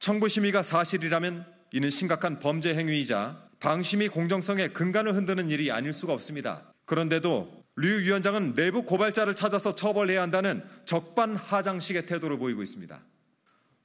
청부 심의가 사실이라면 이는 심각한 범죄 행위이자 방심이 공정성의 근간을 흔드는 일이 아닐 수가 없습니다. 그런데도 류 위원장은 내부 고발자를 찾아서 처벌해야 한다는 적반하장식의 태도를 보이고 있습니다.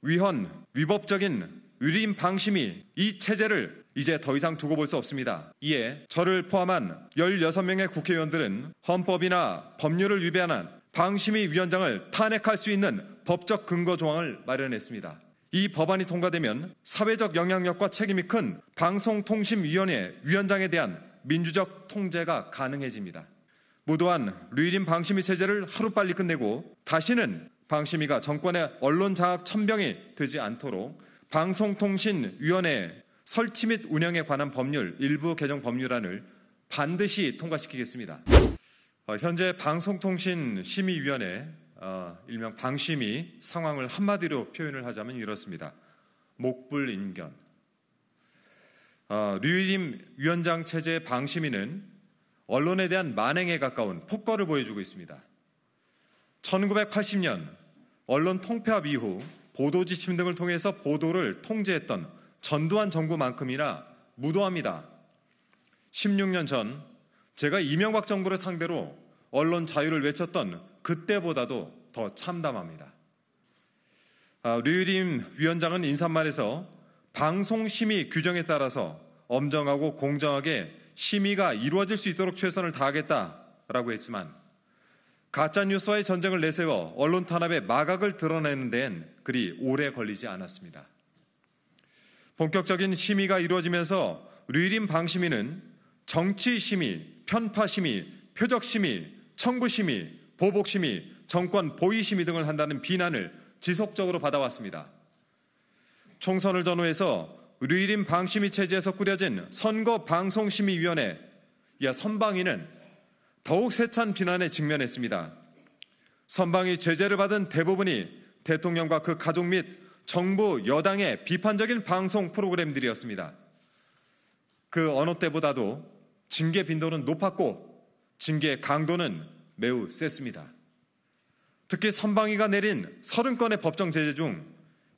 위헌, 위법적인 의리인 방심이 이 체제를 이제 더 이상 두고 볼 수 없습니다. 이에 저를 포함한 16명의 국회의원들은 헌법이나 법률을 위반한 방심위 위원장을 탄핵할 수 있는 법적 근거 조항을 마련했습니다. 이 법안이 통과되면 사회적 영향력과 책임이 큰 방송통신위원회 위원장에 대한 민주적 통제가 가능해집니다. 무도한 류일인 방심위 체제를 하루빨리 끝내고 다시는 방심위가 정권의 언론 장악 천병이 되지 않도록 방송통신위원회 설치 및 운영에 관한 법률 일부 개정 법률안을 반드시 통과시키겠습니다. 현재 방송통신심의위원회 일명 방심위 상황을 한마디로 표현을 하자면 이렇습니다. 목불인견. 류일임 위원장 체제의 방심위는 언론에 대한 만행에 가까운 폭거를 보여주고 있습니다. 1980년 언론 통폐합 이후 보도 지침 등을 통해서 보도를 통제했던 전두환 정부만큼이나 무도합니다. 16년 전 제가 이명박 정부를 상대로 언론 자유를 외쳤던 그때보다도 더 참담합니다. 류일임 위원장은 인사말에서 방송심의 규정에 따라서 엄정하고 공정하게 심의가 이루어질 수 있도록 최선을 다하겠다라고 했지만 가짜뉴스와의 전쟁을 내세워 언론 탄압의 마각을 드러내는 데엔 그리 오래 걸리지 않았습니다. 본격적인 심의가 이루어지면서 류일임 방심위는 정치심의, 편파심의, 표적심의, 청부심의, 보복심의, 정권 보위심의 등을 한다는 비난을 지속적으로 받아왔습니다. 총선을 전후해서 류일임 방심위 체제에서 꾸려진 선거방송심의위원회, 선방위는 더욱 세찬 비난에 직면했습니다. 선방위 제재를 받은 대부분이 대통령과 그 가족 및 정부 여당의 비판적인 방송 프로그램들이었습니다. 그 어느 때보다도 징계 빈도는 높았고 징계 강도는 매우 셌습니다. 특히 선방위가 내린 30건의 법정 제재 중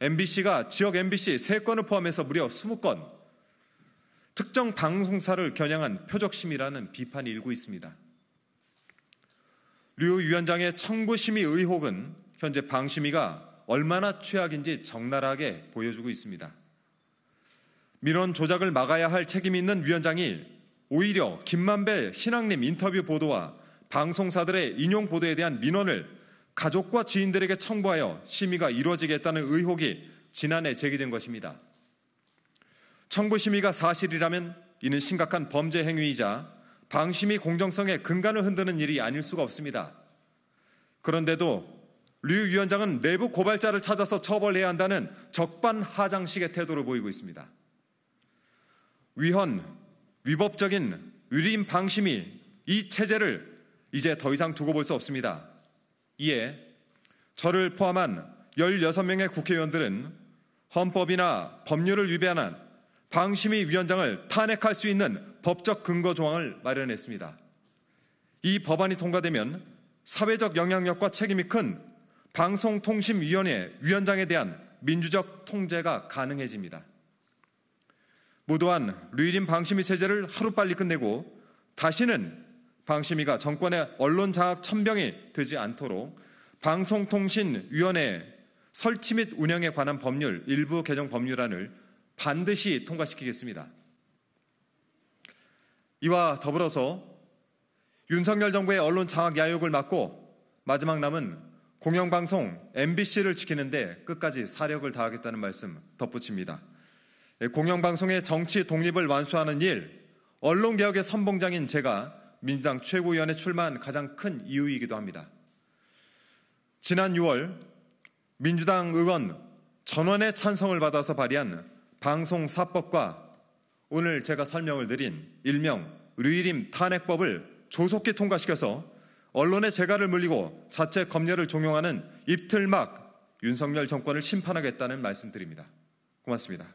MBC가 지역 MBC 3건을 포함해서 무려 20건, 특정 방송사를 겨냥한 표적심의라는 비판이 일고 있습니다. 류 위원장의 청부심의 의혹은 현재 방심위가 얼마나 최악인지 적나라하게 보여주고 있습니다. 민원 조작을 막아야 할 책임이 있는 위원장이 오히려 김만배 신앙님 인터뷰 보도와 방송사들의 인용 보도에 대한 민원을 가족과 지인들에게 청구하여 심의가 이루어지겠다는 의혹이 지난해 제기된 것입니다. 청부심의가 사실이라면 이는 심각한 범죄 행위이자 방심위 공정성의 근간을 흔드는 일이 아닐 수가 없습니다. 그런데도 류 위원장은 내부 고발자를 찾아서 처벌해야 한다는 적반하장식의 태도를 보이고 있습니다. 위헌, 위법적인 의리인 방심이 이 체제를 이제 더 이상 두고 볼 수 없습니다. 이에 저를 포함한 16명의 국회의원들은 헌법이나 법률을 위반한 방심위 위원장을 탄핵할 수 있는 법적 근거 조항을 마련했습니다. 이 법안이 통과되면 사회적 영향력과 책임이 큰 방송통신위원회 위원장에 대한 민주적 통제가 가능해집니다. 무도한 류일임 방심위 체제를 하루빨리 끝내고 다시는 방심위가 정권의 언론 장악 천병이 되지 않도록 방송통신위원회 설치 및 운영에 관한 법률 일부 개정 법률안을 반드시 통과시키겠습니다. 이와 더불어서 윤석열 정부의 언론 장악 야욕을 막고 마지막 남은 공영방송 MBC를 지키는 데 끝까지 사력을 다하겠다는 말씀 덧붙입니다. 공영방송의 정치 독립을 완수하는 일, 언론개혁의 선봉장인 제가 민주당 최고위원에 출마한 가장 큰 이유이기도 합니다. 지난 6월 민주당 의원 전원의 찬성을 받아서 발의한 방송사법과 오늘 제가 설명을 드린 일명 류일임 탄핵법을 조속히 통과시켜서 언론의 재갈을 물리고 자체 검열을 종용하는 입틀막 윤석열 정권을 심판하겠다는 말씀드립니다. 고맙습니다.